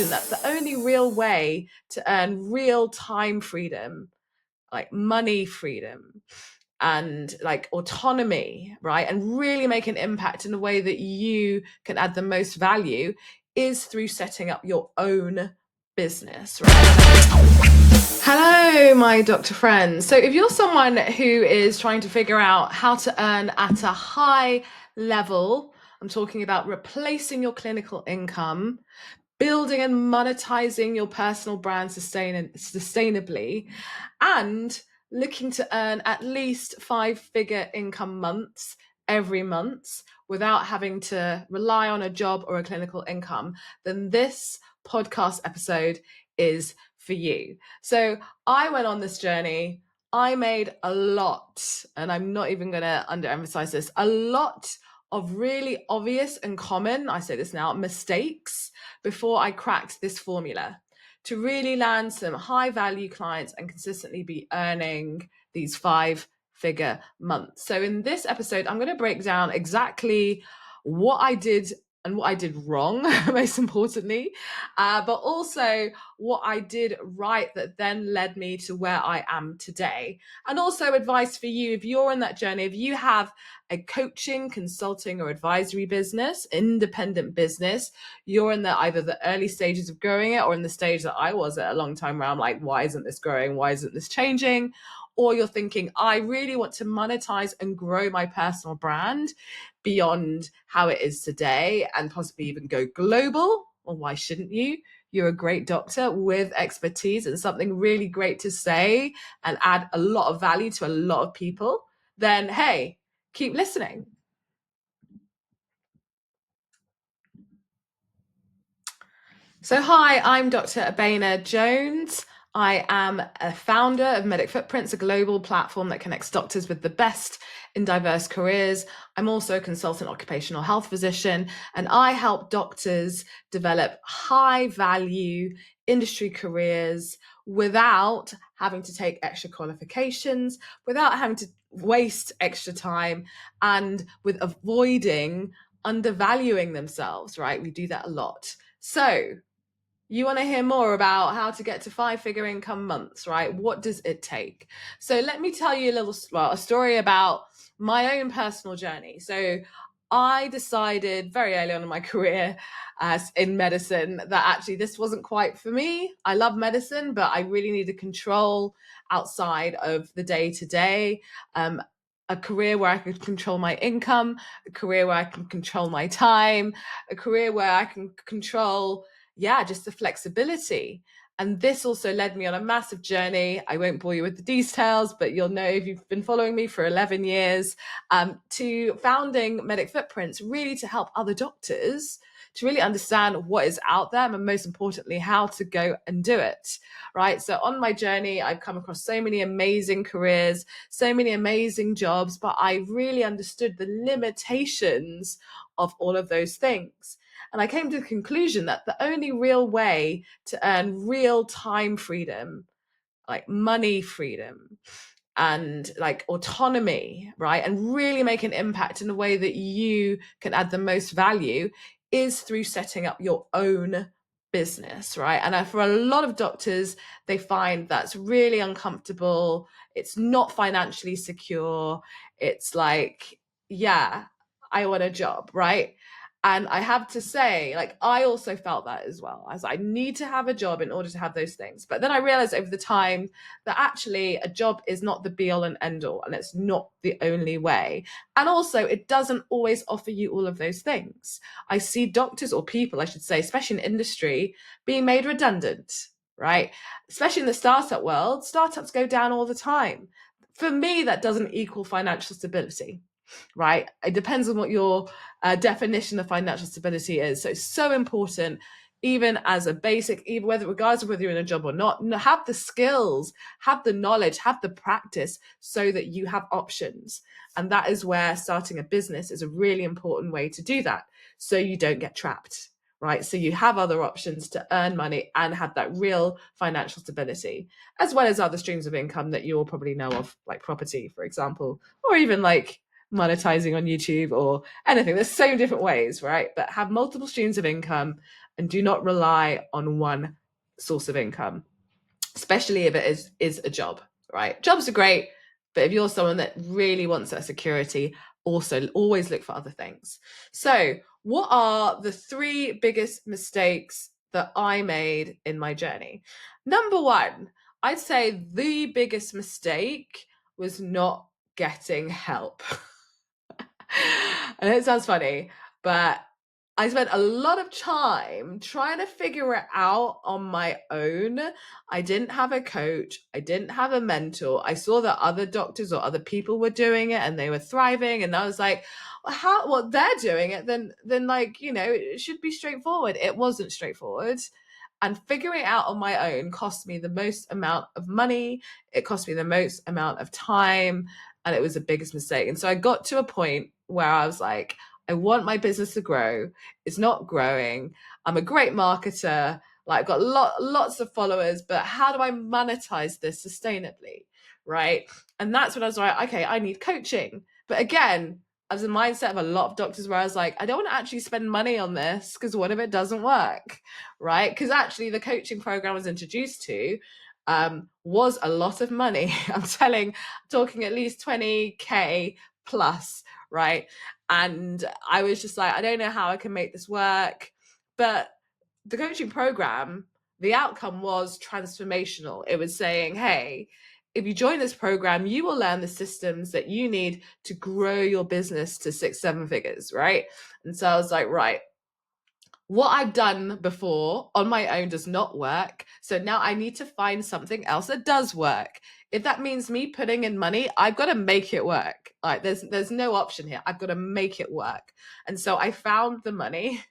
conclusion that the only real way to earn real time freedom, like money freedom, and like autonomy, right, and really make an impact in a way that you can add the most value is through setting up your own business, right? Hello, my doctor friends. So if you're someone who is trying to figure out how to earn at a high level, I'm talking about replacing your clinical income, building and monetizing your personal brand sustainably, and looking to earn at least 5-figure income months every month without having to rely on a job or a clinical income, then this podcast episode is for you. So I went on this journey. I made a lot, and I'm not even going to underemphasize this, a lot of really obvious and common, I say this now, mistakes before I cracked this formula to really land some high value clients and consistently be earning these 5-figure months. So in this episode, I'm going to break down exactly what I did and what I did wrong, most importantly, but also what I did right that then led me to where I am today. And also advice for you if you're in that journey, if you have a coaching, consulting, or advisory business, independent business, you're in either the early stages of growing it or in the stage that I was at a long time where I'm like, why isn't this growing? Why isn't this changing? Or you're thinking, I really want to monetize and grow my personal brand beyond how it is today and possibly even go global. Well, why shouldn't you? You're a great doctor with expertise and something really great to say and add a lot of value to a lot of people. Then, hey, keep listening. So hi, I'm Dr. Abeyna Bubbers-Jones. I am a founder of Medic Footprints, a global platform that connects doctors with the best in diverse careers. I'm also a consultant occupational health physician, and I help doctors develop high value industry careers without having to take extra qualifications, without having to waste extra time, and with avoiding undervaluing themselves, right? We do that a lot. So you want to hear more about how to get to 5-figure income months, right? What does it take? So let me tell you a story about my own personal journey. So I decided very early on in my career in medicine that actually this wasn't quite for me. I love medicine, but I really needed control outside of the day-to-day. A career where I could control my income, a career where I can control my time, a career where I can control just the flexibility. And this also led me on a massive journey. I won't bore you with the details, but you'll know if you've been following me for 11 years, to founding Medic Footprints, really to help other doctors to really understand what is out there and most importantly, how to go and do it, right? So on my journey, I've come across so many amazing careers, so many amazing jobs, but I really understood the limitations of all of those things. And I came to the conclusion that the only real way to earn real time freedom, like money freedom, and like autonomy, right, and really make an impact in a way that you can add the most value is through setting up your own business, right? And for a lot of doctors, they find that's really uncomfortable. It's not financially secure. It's like, I want a job, right? And I have to say, like, I also felt that as well, as I need to have a job in order to have those things. But then I realized over the time that actually a job is not the be all and end all, and it's not the only way. And also, it doesn't always offer you all of those things. I see doctors, or people, I should say, especially in industry, being made redundant, right? Especially in the startup world, startups go down all the time. For me, that doesn't equal financial stability, right? It depends on what your definition of financial stability is. So it's so important, even as a basic, even regardless of whether you're in a job or not, have the skills, have the knowledge, have the practice so that you have options. And that is where starting a business is a really important way to do that. So you don't get trapped, right? So you have other options to earn money and have that real financial stability, as well as other streams of income that you'll probably know of, like property, for example, or even like monetizing on YouTube or anything. There's so many different ways, right? But have multiple streams of income and do not rely on one source of income, especially if it is a job, right? Jobs are great, but if you're someone that really wants that security, also always look for other things. So what are the 3 biggest mistakes that I made in my journey? Number 1, I'd say the biggest mistake was not getting help. And it sounds funny, but I spent a lot of time trying to figure it out on my own. I didn't have a coach. I didn't have a mentor. I saw that other doctors or other people were doing it and they were thriving. And I was like, well, they're doing it, then like, it should be straightforward. It wasn't straightforward. And figuring it out on my own cost me the most amount of money. It cost me the most amount of time. And it was the biggest mistake. And so I got to a point where I was like, I want my business to grow. It's not growing. I'm a great marketer. Like, I've got lots of followers, but how do I monetize this sustainably? Right. And that's when I was like, okay, I need coaching. But again, I was in the mindset of a lot of doctors where I was like, I don't want to actually spend money on this because what if it doesn't work? Right. Because actually the coaching program I was introduced to was a lot of money. I'm talking at least 20K plus, right? And I was just like, I don't know how I can make this work. But the coaching program, the outcome was transformational. It was saying, hey, if you join this program, you will learn the systems that you need to grow your business to 6-7 figures, right? And so I was like, right, what I've done before on my own does not work. So now I need to find something else that does work. If that means me putting in money, I've got to make it work. Like there's no option here. I've got to make it work. And so I found the money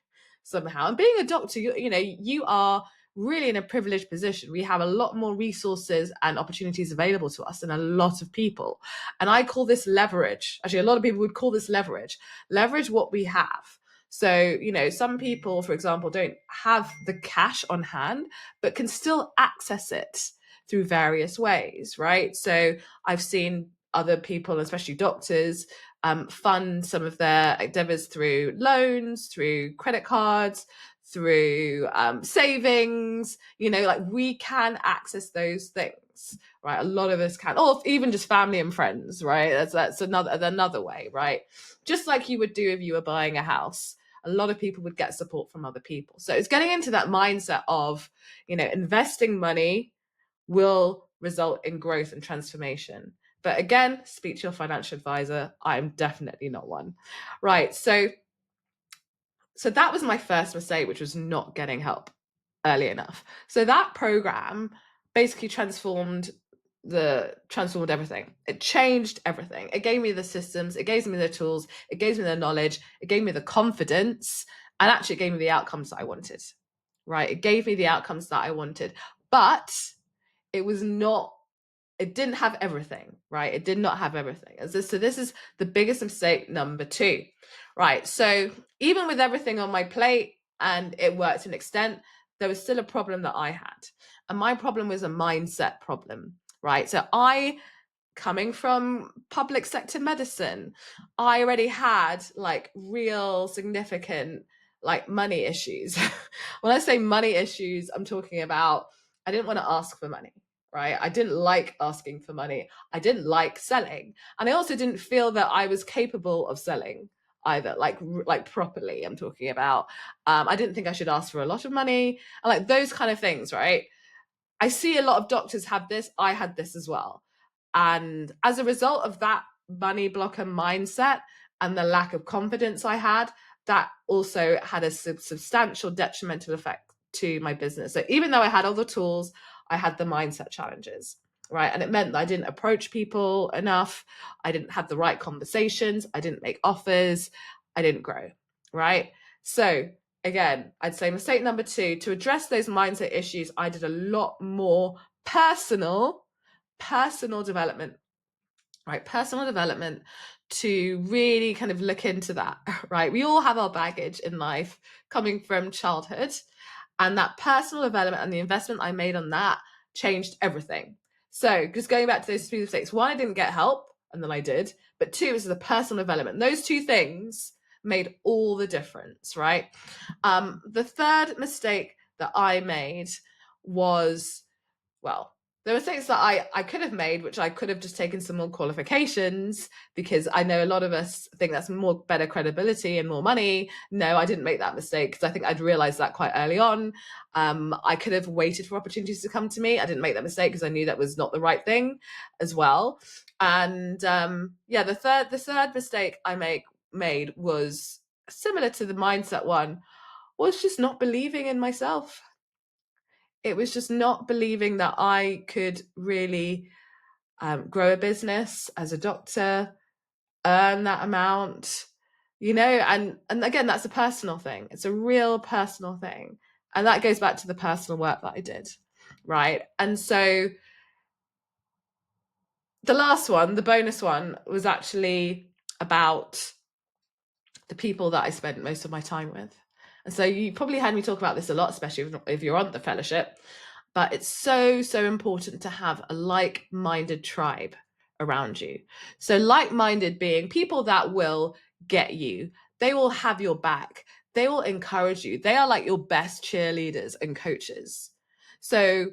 somehow. And being a doctor, you are really in a privileged position. We have a lot more resources and opportunities available to us than a lot of people. And I call this leverage. Actually, a lot of people would call this leverage. Leverage what we have. So, some people, for example, don't have the cash on hand, but can still access it through various ways, right? So I've seen other people, especially doctors, fund some of their endeavors through loans, through credit cards, through savings, like we can access those things, right? A lot of us can, or even just family and friends, right? That's another way, right? Just like you would do if you were buying a house. A lot of people would get support from other people. So it's getting into that mindset of, investing money will result in growth and transformation. But again, speak to your financial advisor. I'm definitely not one. Right. So that was my first mistake, which was not getting help early enough. So that program basically transformed everything. It changed everything. It gave me the systems, it gave me the tools, it gave me the knowledge, it gave me the confidence, and actually it gave me the outcomes that I wanted. Right? It gave me the outcomes that I wanted. But it didn't have everything, right? It did not have everything. So this is the biggest mistake, number 2. Right. So even with everything on my plate and it worked to an extent, there was still a problem that I had. And my problem was a mindset problem, right? So coming from public sector medicine, I already had like real significant like money issues. When I say money issues, I'm talking about I didn't want to ask for money, right? I didn't like asking for money. I didn't like selling. And I also didn't feel that I was capable of selling either, like properly. I'm talking about I didn't think I should ask for a lot of money and like those kind of things, right? I see a lot of doctors have this. I had this as well. And as a result of that money blocker mindset and the lack of confidence I had, that also had a substantial detrimental effect to my business. So even though I had all the tools, I had the mindset challenges, right? And it meant that I didn't approach people enough. I didn't have the right conversations. I didn't make offers. I didn't grow, right? So again, I'd say mistake number 2, to address those mindset issues, I did a lot more personal development, right? Personal development to really kind of look into that, right? We all have our baggage in life coming from childhood, and that personal development and the investment I made on that changed everything. So just going back to those 3 mistakes, 1, I didn't get help and than I did. But two is the personal development. Those two things made all the difference, right? The third mistake that I made was, well, there were things that I could have made, which I could have just taken some more qualifications, because I know a lot of us think that's more better credibility and more money. No, I didn't make that mistake because I think I'd realized that quite early on. I could have waited for opportunities to come to me. I didn't make that mistake because I knew that was not the right thing as well. And the third mistake I made was similar to the mindset one, was just not believing in myself. It was just not believing that I could really grow a business as a doctor, earn that amount, and again, that's a personal thing. It's a real personal thing. And that goes back to the personal work that I did, right? And so the last one, the bonus one, was actually about the people that I spent most of my time with. And so you probably heard me talk about this a lot, especially if you're on the fellowship. But it's so, so important to have a like-minded tribe around you. So like-minded being people that will get you. They will have your back. They will encourage you. They are like your best cheerleaders and coaches. So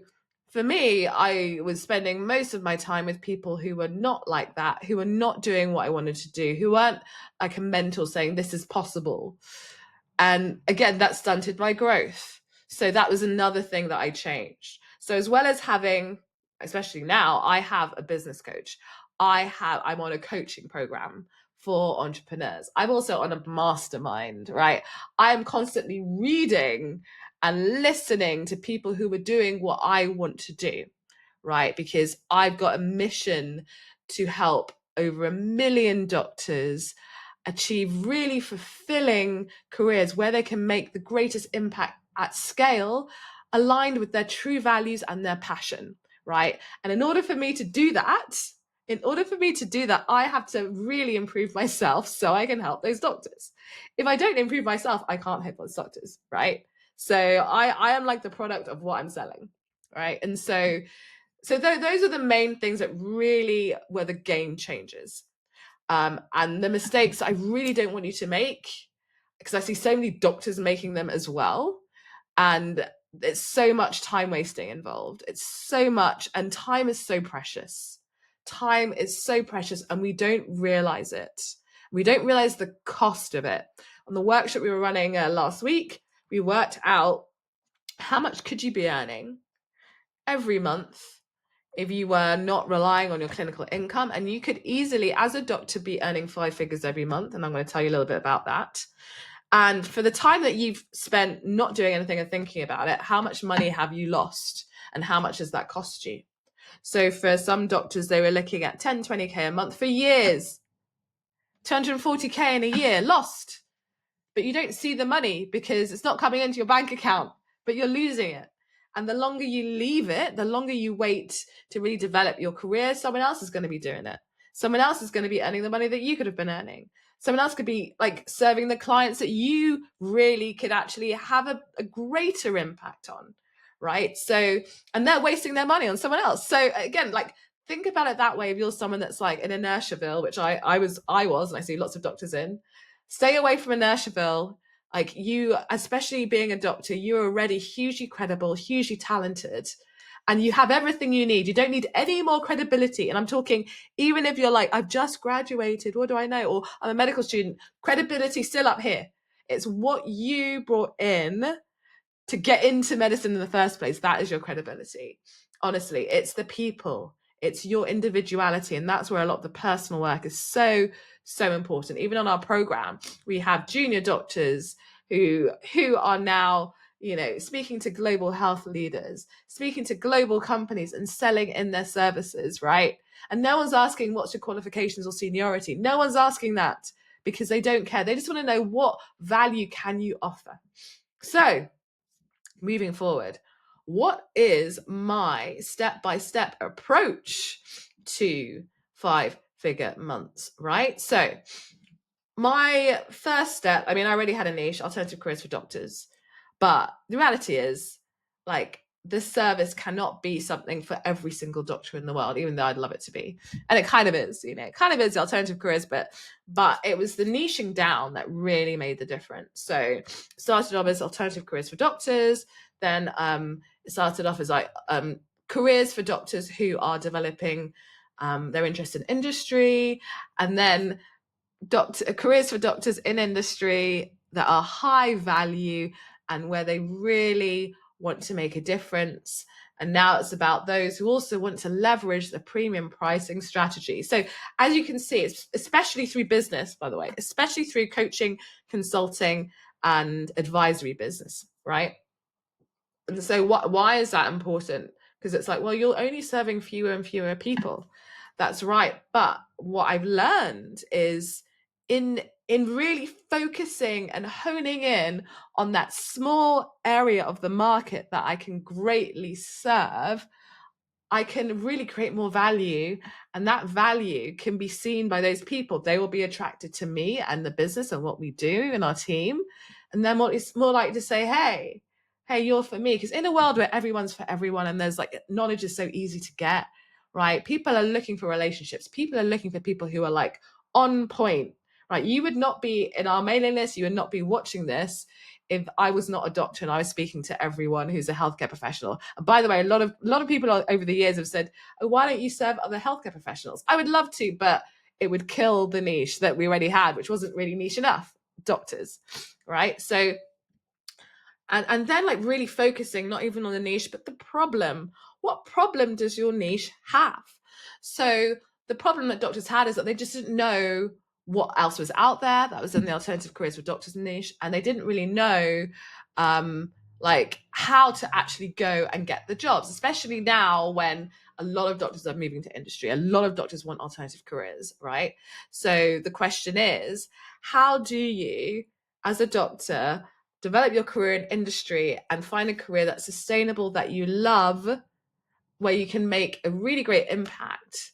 for me, I was spending most of my time with people who were not like that, who were not doing what I wanted to do, who weren't like a mentor saying this is possible. And again, that stunted my growth. So that was another thing that I changed. So as well as having, especially now, I have a business coach. I'm on a coaching program for entrepreneurs. I'm also on a mastermind, right? I am constantly reading and listening to people who are doing what I want to do, right? Because I've got a mission to help over 1 million doctors achieve really fulfilling careers where they can make the greatest impact at scale, aligned with their true values and their passion, right? And in order for me to do that, I have to really improve myself so I can help those doctors. If I don't improve myself, I can't help those doctors, right? So I am like the product of what I'm selling, right? And so those are the main things that really were the game changers. And the mistakes I really don't want you to make, because I see so many doctors making them as well. And there's so much time wasting involved. It's so much, and time is so precious. Time is so precious, and we don't realize it. We don't realize the cost of it. On the workshop we were running last week, we worked out how much could you be earning every month if you were not relying on your clinical income. And you could easily, as a doctor, be earning 5 figures every month. And I'm going to tell you a little bit about that. And for the time that you've spent not doing anything and thinking about it, how much money have you lost? And how much has that cost you? So for some doctors, they were looking at 10, 20K a month for years, 240K in a year lost. But you don't see the money because it's not coming into your bank account, but you're losing it. And the longer you leave it, the longer you wait to really develop your career, someone else is going to be doing it. Someone else is going to be earning the money that you could have been earning. Someone else could be like serving the clients that you really could actually have a greater impact on, right? So, and they're wasting their money on someone else. So again, like, think about it that way. If you're someone that's like in Inertiaville, which I was, and I see lots of doctors in, stay away from Inertiaville. Like, you, especially being a doctor, you're already hugely credible, hugely talented, and you have everything you need. You don't need any more credibility. And I'm talking, even if you're like, I've just graduated, what do I know? Or I'm a medical student, credibility still up here. It's what you brought in to get into medicine in the first place. That is your credibility. Honestly, it's the people, it's your individuality. And that's where a lot of the personal work is so, so important. Even on our program, we have junior doctors who are now, speaking to global health leaders, speaking to global companies and selling in their services, right? And no one's asking what's your qualifications or seniority. No one's asking that, because they don't care. They just want to know, what value can you offer? So moving forward, what is my step-by-step approach to 5-figure months, right? So my first step, I already had a niche, alternative careers for doctors. But the reality is, like, this service cannot be something for every single doctor in the world, even though I'd love it to be. And it kind of is, it kind of is the alternative careers, but it was the niching down that really made the difference. So it started off as alternative careers for doctors. Then it started off as like careers for doctors who are developing their interest in industry. And then careers for doctors in industry that are high value and where they really want to make a difference. And now it's about those who also want to leverage the premium pricing strategy. So as you can see, it's especially through business, by the way, especially through coaching, consulting, and advisory business, right? And so why is that important? Because it's like, well, you're only serving fewer and fewer people. That's right. But what I've learned is in really focusing and honing in on that small area of the market that I can greatly serve, I can really create more value, and that value can be seen by those people. They will be attracted to me and the business and what we do in our team. And then it's more likely to say, hey, you're for me. Because in a world where everyone's for everyone and there's like knowledge is so easy to get, right? People are looking for relationships. People are looking for people who are like on point, right? You would not be in our mailing list. You would not be watching this if I was not a doctor and I was speaking to everyone who's a healthcare professional. And by the way, a lot of people over the years have said, oh, why don't you serve other healthcare professionals? I would love to, but it would kill the niche that we already had, which wasn't really niche enough, doctors, right? So, and then like really focusing not even on the niche, but the problem. What problem does your niche have? So the problem that doctors had is that they just didn't know what else was out there that was in the alternative careers for doctors niche, and they didn't really know like how to actually go and get the jobs, especially now when a lot of doctors are moving to industry. A lot of doctors want alternative careers, right? So the question is, how do you as a doctor develop your career in industry and find a career that's sustainable, that you love, where you can make a really great impact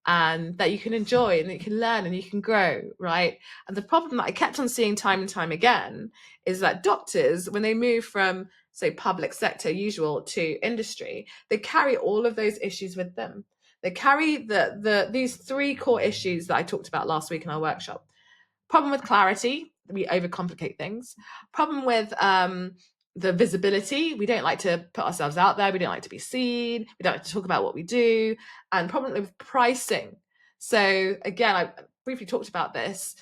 and that you can enjoy and that you can learn and you can grow, right? And the problem that I kept on seeing time and time again is that doctors, when they move from, say, public sector usual to industry, they carry all of those issues with them. They carry these three core issues that I talked about last week in our workshop. Problem with clarity, we overcomplicate things. Problem with the visibility, we don't like to put ourselves out there, we don't like to be seen, we don't like to talk about what we do. And problem with pricing. So again, I briefly talked about this.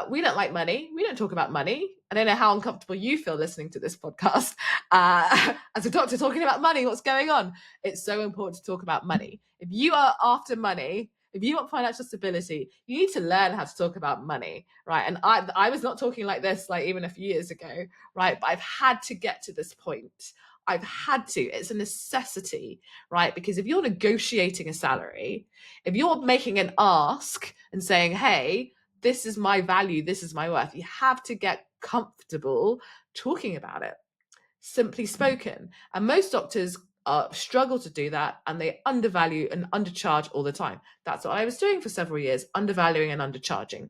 We don't like money. We don't talk about money. I don't know how uncomfortable you feel listening to this podcast. As a doctor talking about money, what's going on? It's so important to talk about money. If you are after money, if you want financial stability, you need to learn how to talk about money, right? And I was not talking like this like even a few years ago, right? But I've had to get to this point. I've had to. It's a necessity, right? Because if you're negotiating a salary, if you're making an ask and saying, hey, this is my value, this is my worth, you have to get comfortable talking about it, simply spoken. And most doctors struggle to do that, and they undervalue and undercharge all the time. That's what I was doing for several years, undervaluing and undercharging.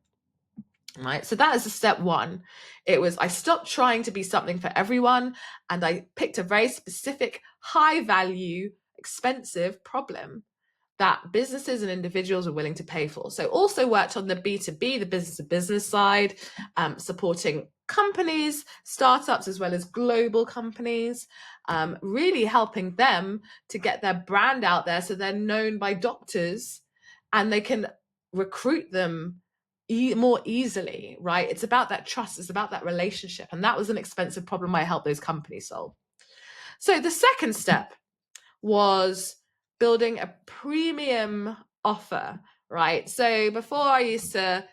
Right. So that is the step one. It was, I stopped trying to be something for everyone, and I picked a very specific, high value, expensive problem that businesses and individuals are willing to pay for. So also worked on the B2B, the business to business side, supporting companies, startups, as well as global companies, really helping them to get their brand out there so they're known by doctors and they can recruit them more easily, right? It's about that trust, it's about that relationship. And that was an expensive problem I helped those companies solve. So the second step was building a premium offer, right? So before I used to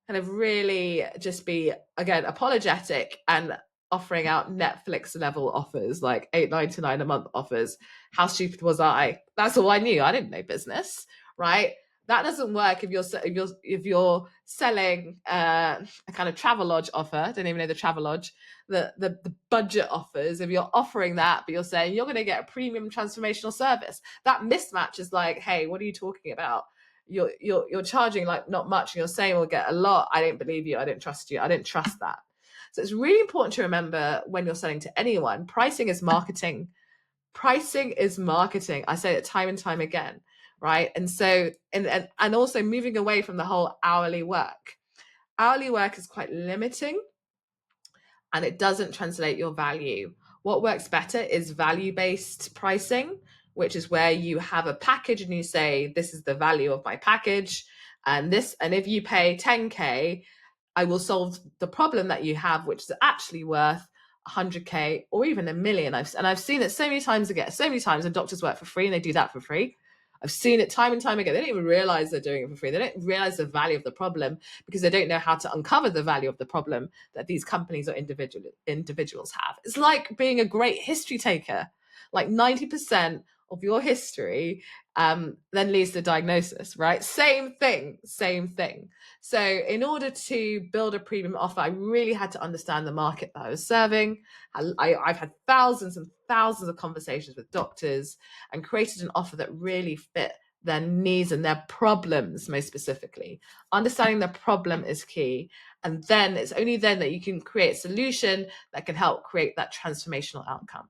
kind of really just be, again, apologetic and offering out Netflix level offers, like $8.99 a month offers. How stupid was I? That's all I knew. I didn't know business, right? That doesn't work if you're selling a kind of Travelodge offer. I don't even know the Travelodge, the budget offers. If you're offering that, but you're saying you're going to get a premium transformational service, that mismatch is like, hey, what are you talking about? You're charging like not much, and you're saying we'll get a lot. I don't believe you. I don't trust you. I don't trust that. So it's really important to remember when you're selling to anyone, pricing is marketing. Pricing is marketing. I say it time and time again, right? And so, and also moving away from the whole hourly work. Hourly work is quite limiting and it doesn't translate your value. What works better is value-based pricing, which is where you have a package and you say, this is the value of my package. And if you pay 10K, I will solve the problem that you have, which is actually worth 100K or even a million. I've seen it so many times again, so many times, and doctors work for free and they do that for free. I've seen it time and time again. They don't even realize they're doing it for free. They don't realize the value of the problem because they don't know how to uncover the value of the problem that these companies or individuals have. It's like being a great history taker. Like 90% of your history then leads to diagnosis, right? Same thing. So in order to build a premium offer, I really had to understand the market that I was serving. I've had thousands and thousands of conversations with doctors and created an offer that really fit their needs and their problems most specifically. Understanding the problem is key. And then it's only then that you can create a solution that can help create that transformational outcome.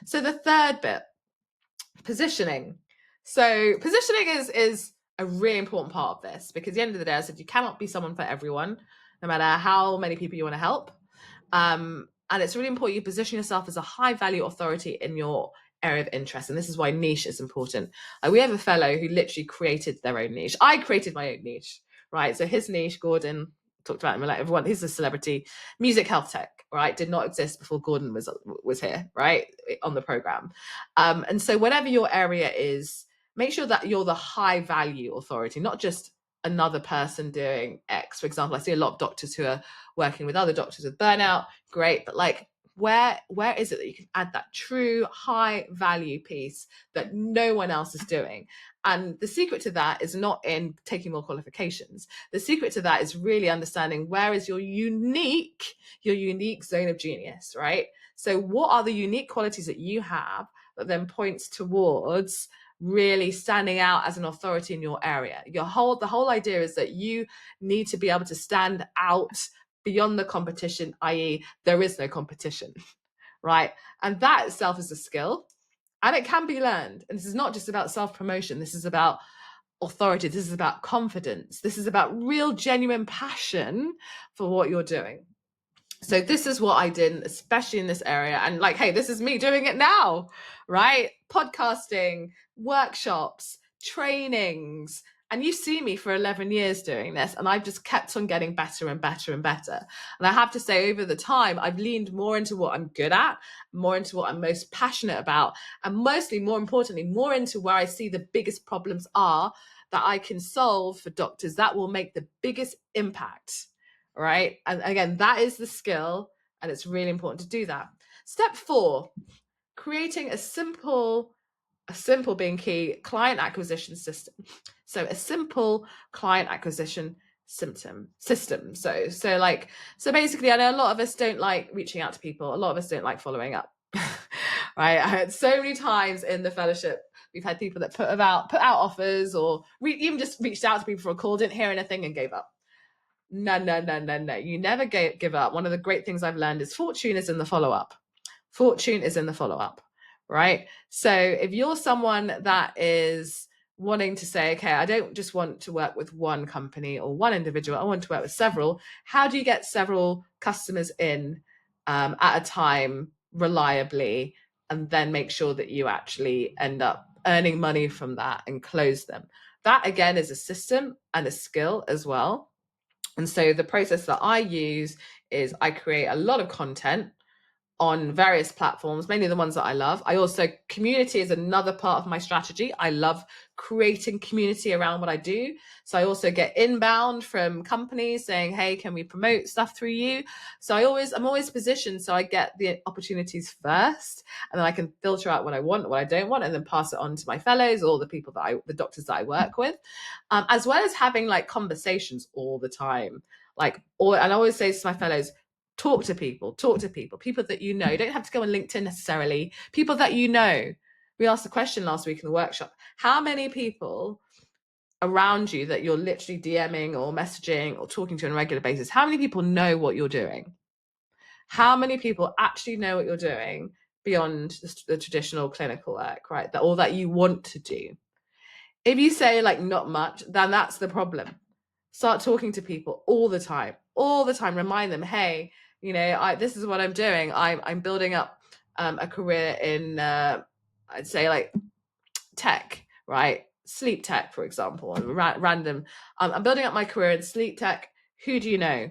So the third bit, positioning. So positioning is a really important part of this, because at the end of the day, I said you cannot be someone for everyone, no matter how many people you want to help. And it's really important you position yourself as a high value authority in your area of interest. And this is why niche is important. We have a fellow who literally created their own niche. I created my own niche, right? So his niche, Gordon, talked about him like everyone, he's a celebrity, music health tech, right? Did not exist before Gordon was here, right, on the program. And so whatever your area is, make sure that you're the high value authority, not just another person doing X. For example, I see a lot of doctors who are working with other doctors with burnout. Great, but like, where is it that you can add that true high value piece that no one else is doing? And the secret to that is not in taking more qualifications. The secret to that is really understanding where is your unique zone of genius, right? So what are the unique qualities that you have that then points towards really standing out as an authority in your area? The whole idea is that you need to be able to stand out beyond the competition, i.e. there is no competition, right? And that itself is a skill and it can be learned. And this is not just about self-promotion. This is about authority. This is about confidence. This is about real, genuine passion for what you're doing. So this is what I did, especially in this area. And like, hey, this is me doing it now, right? Podcasting, workshops, trainings. And you see me for 11 years doing this, and I've just kept on getting better and better and better. And I have to say, over the time, I've leaned more into what I'm good at, more into what I'm most passionate about, and mostly, more importantly, more into where I see the biggest problems are that I can solve for doctors that will make the biggest impact, right? And again, that is the skill, and it's really important to do that. Step 4, creating a simple being key, client acquisition system. So a simple client acquisition system. So basically, I know a lot of us don't like reaching out to people. A lot of us don't like following up. Right? I heard so many times in the fellowship, we've had people that put out offers, or even just reached out to people for a call, didn't hear anything, and gave up. No. You never give up. One of the great things I've learned is fortune is in the follow-up. Fortune is in the follow-up, right? So if you're someone that is wanting to say, okay, I don't just want to work with one company or one individual, I want to work with several. How do you get several customers in at a time reliably, and then make sure that you actually end up earning money from that and close them? That again is a system and a skill as well. And so the process that I use is I create a lot of content on various platforms, mainly the ones that I love. Community is another part of my strategy. I love creating community around what I do. So I also get inbound from companies saying, hey, can we promote stuff through you? So I'm always positioned so I get the opportunities first, and then I can filter out what I want, what I don't want, and then pass it on to my fellows or the doctors that I work with, as well as having like conversations all the time. And I always say to my fellows, talk to people that you know. You don't have to go on LinkedIn necessarily. People that you know. We asked the question last week in the workshop, how many people around you that you're literally DMing or messaging or talking to on a regular basis, how many people know what you're doing? How many people actually know what you're doing beyond the traditional clinical work, right? All that you want to do. If you say like not much, then that's the problem. Start talking to people all the time. Remind them, hey, this is what I'm doing. I'm building up a career in, I'd say like tech, right? Sleep tech, for example, random. I'm building up my career in sleep tech. Who do you know?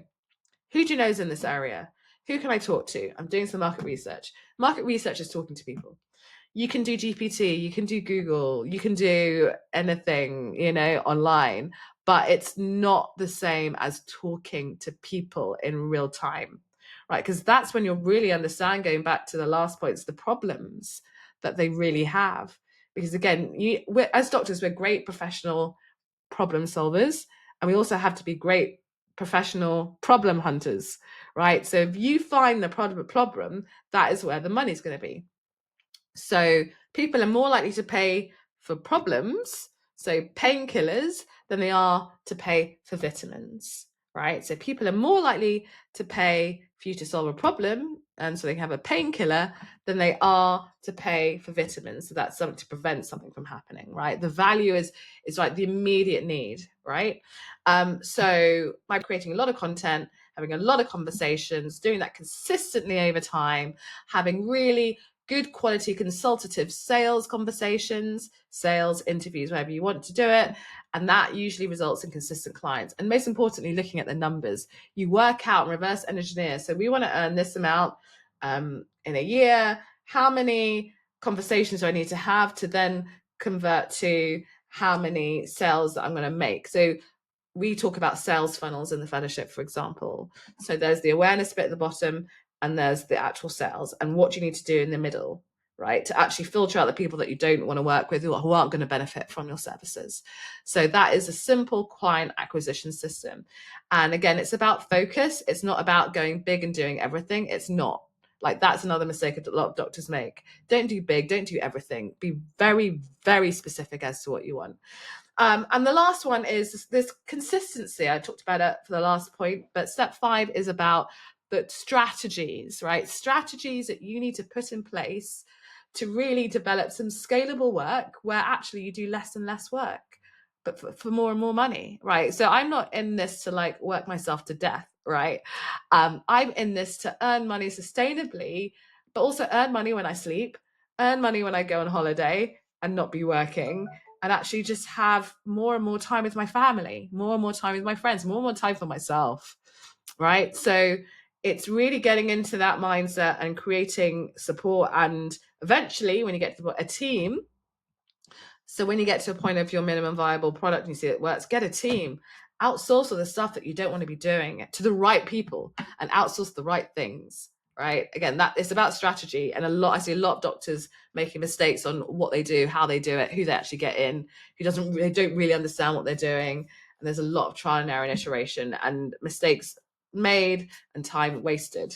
Who do you know is in this area? Who can I talk to? I'm doing some market research. Market research is talking to people. You can do GPT, you can do Google, you can do anything, online, but it's not the same as talking to people in real time, right? Because that's when you'll really understand, going back to the last points, the problems that they really have. Because again, as doctors, we're great professional problem solvers, and we also have to be great professional problem hunters, right? So if you find the problem, that is where the money's going to be. So people are more likely to pay for problems, so painkillers, than they are to pay for vitamins, right? So people are more likely to pay for you to solve a problem, and so they can have a painkiller, than they are to pay for vitamins. So that's something to prevent something from happening, right? The value is like the immediate need, right? So by creating a lot of content, having a lot of conversations, doing that consistently over time, having really good quality consultative sales conversations, sales interviews, wherever you want to do it. And that usually results in consistent clients. And most importantly, looking at the numbers. You work out and reverse engineer. So we want to earn this amount in a year. How many conversations do I need to have to then convert to how many sales that I'm going to make? So we talk about sales funnels in the fellowship, for example. So there's the awareness bit at the bottom, and there's the actual sales, and what do you need to do in the middle, right, to actually filter out the people that you don't want to work with, who aren't going to benefit from your services. So that is a simple client acquisition system. And again, it's about focus. It's not about going big and doing everything. It's not. Like, that's another mistake a lot of doctors make. Don't do big, don't do everything. Be very, very specific as to what you want. And the last one is this consistency. I talked about it for the last point, but step 5 is about the strategies, right? Strategies that you need to put in place to really develop some scalable work where actually you do less and less work, but for more and more money, right? So I'm not in this to like work myself to death, right? I'm in this to earn money sustainably, but also earn money when I sleep, earn money when I go on holiday and not be working, and actually just have more and more time with my family, more and more time with my friends, more and more time for myself, right? So it's really getting into that mindset and creating support, and eventually when you get to a team, so when you get to a point of your minimum viable product and you see it works, get a team, outsource all the stuff that you don't want to be doing to the right people, and outsource the right things, right? Again, that it's about strategy. And I see a lot of doctors making mistakes on what they do, how they do it, who they actually get in, they don't really understand what they're doing. And there's a lot of trial and error and iteration, and mistakes made and time wasted.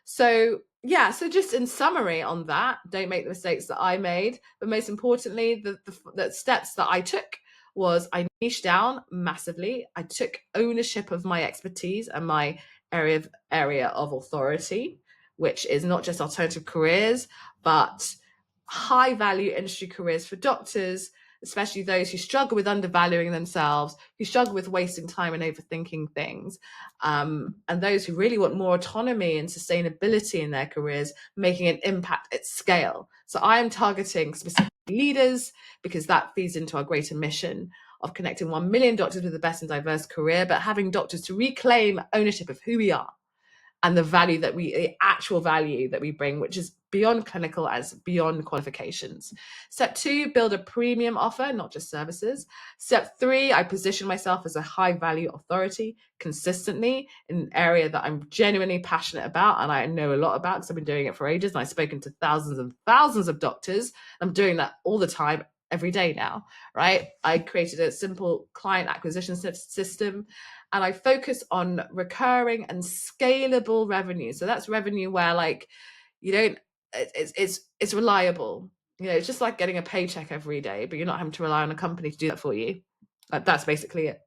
So yeah, so just in summary on that, don't make the mistakes that I made. But most importantly, the steps that I took was I niched down massively. I took ownership of my expertise and my area of authority, which is not just alternative careers, but high value industry careers for doctors, especially those who struggle with undervaluing themselves, who struggle with wasting time and overthinking things, and those who really want more autonomy and sustainability in their careers, making an impact at scale. So I am targeting specific leaders because that feeds into our greater mission of connecting 1 million doctors with the best and diverse career, but having doctors to reclaim ownership of who we are and the actual value that we bring, which is beyond clinical, as beyond qualifications. Step 2, build a premium offer, not just services. Step 3, I position myself as a high value authority consistently in an area that I'm genuinely passionate about and I know a lot about because I've been doing it for ages and I've spoken to thousands and thousands of doctors. I'm doing that all the time, every day now, right? I created a simple client acquisition system, and I focus on recurring and scalable revenue. So that's revenue where like it's reliable. It's just like getting a paycheck every day, but you're not having to rely on a company to do that for you. That's basically it.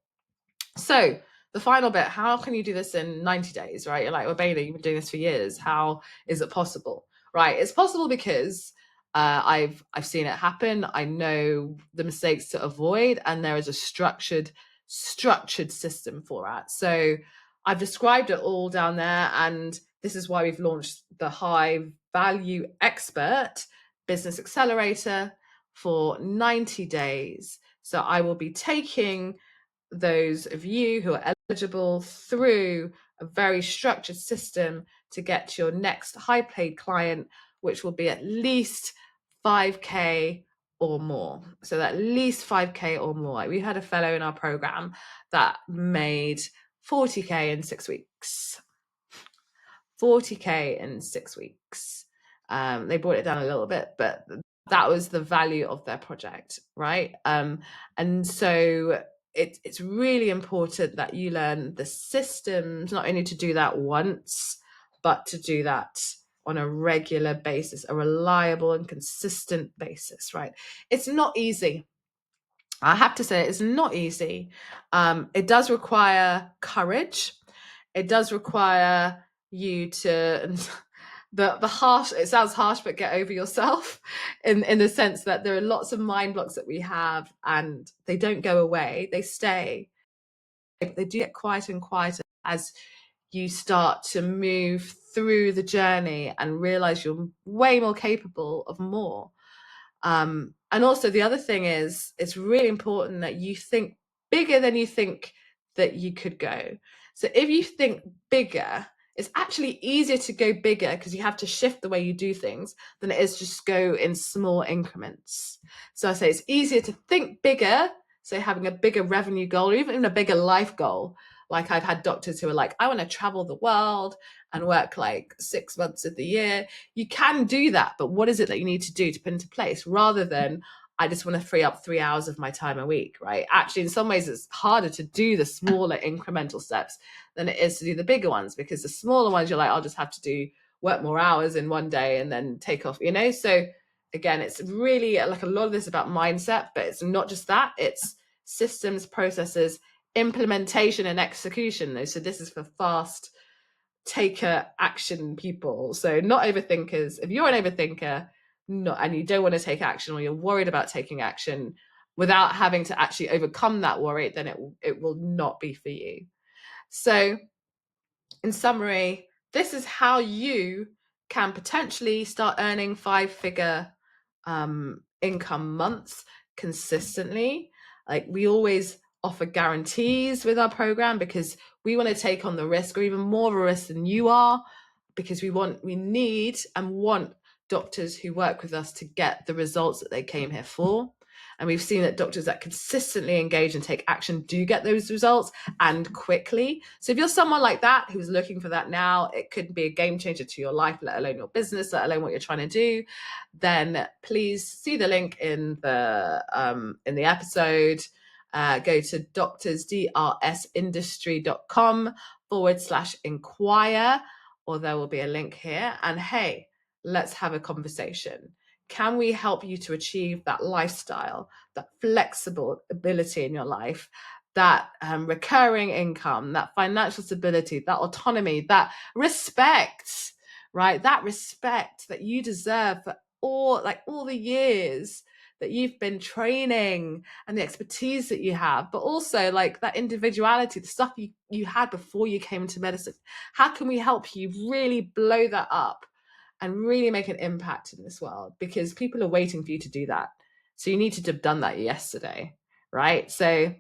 So the final bit, how can you do this in 90 days, right? You're like, well, Abeyna, you've been doing this for years. How is it possible? right? It's possible because I've seen it happen. I know the mistakes to avoid, and there is a structured system for that. So I've described it all down there, and this is why we've launched the High Value Expert Business Accelerator for 90 days. So I will be taking those of you who are eligible through a very structured system to get to your next high paid client, which will be at least 5K or more. So at least 5K or more. Like we had a fellow in our program that made 40K in 6 weeks. 40K in 6 weeks. They brought it down a little bit, but that was the value of their project, right? And so it's really important that you learn the systems, not only to do that once, but to do that on a regular basis, a reliable and consistent basis, right? It's not easy. I have to say it's not easy. It does require courage. It does require you to the harsh, it sounds harsh, but get over yourself in the sense that there are lots of mind blocks that we have and they don't go away, they stay. They do get quieter and quieter as you start to move through the journey and realize you're way more capable of more. And also the other thing is, it's really important that you think bigger than you think that you could go. So if you think bigger, it's actually easier to go bigger because you have to shift the way you do things than it is just go in small increments. So I say it's easier to think bigger, so having a bigger revenue goal or even a bigger life goal. Like I've had doctors who are like, I want to travel the world and work like 6 months of the year. You can do that, but what is it that you need to do to put into place rather than I just want to free up 3 hours of my time a week, right? Actually, in some ways, it's harder to do the smaller incremental steps than it is to do the bigger ones, because the smaller ones, you're like, I'll just have to work more hours in one day and then take off, So again, it's really like a lot of this about mindset, but it's not just that, it's systems, processes, implementation and execution. So this is for fast taker action people. So not overthinkers. If you're an overthinker and you don't want to take action, or you're worried about taking action without having to actually overcome that worry, then it will not be for you. So in summary, this is how you can potentially start earning 5-figure income months consistently. Like we always offer guarantees with our program because we want to take on the risk, or even more of a risk than you are, because we need and want doctors who work with us to get the results that they came here for. And we've seen that doctors that consistently engage and take action do get those results, and quickly. So if you're someone like that who's looking for that now, it could be a game changer to your life, let alone your business, let alone what you're trying to do, then please see the link in the episode. Go to drsindustry.com/inquire, or there will be a link here. And hey, let's have a conversation. Can we help you to achieve that lifestyle, that flexible ability in your life, that recurring income, that financial stability, that autonomy, that respect, right? That respect that you deserve for all the years that you've been training and the expertise that you have, but also like that individuality, the stuff you had before you came into medicine. How can we help you really blow that up and really make an impact in this world? Because people are waiting for you to do that. So you need to have done that yesterday, right? So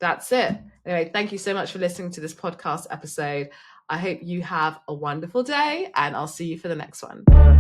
that's it. Anyway, thank you so much for listening to this podcast episode. I hope you have a wonderful day, and I'll see you for the next one.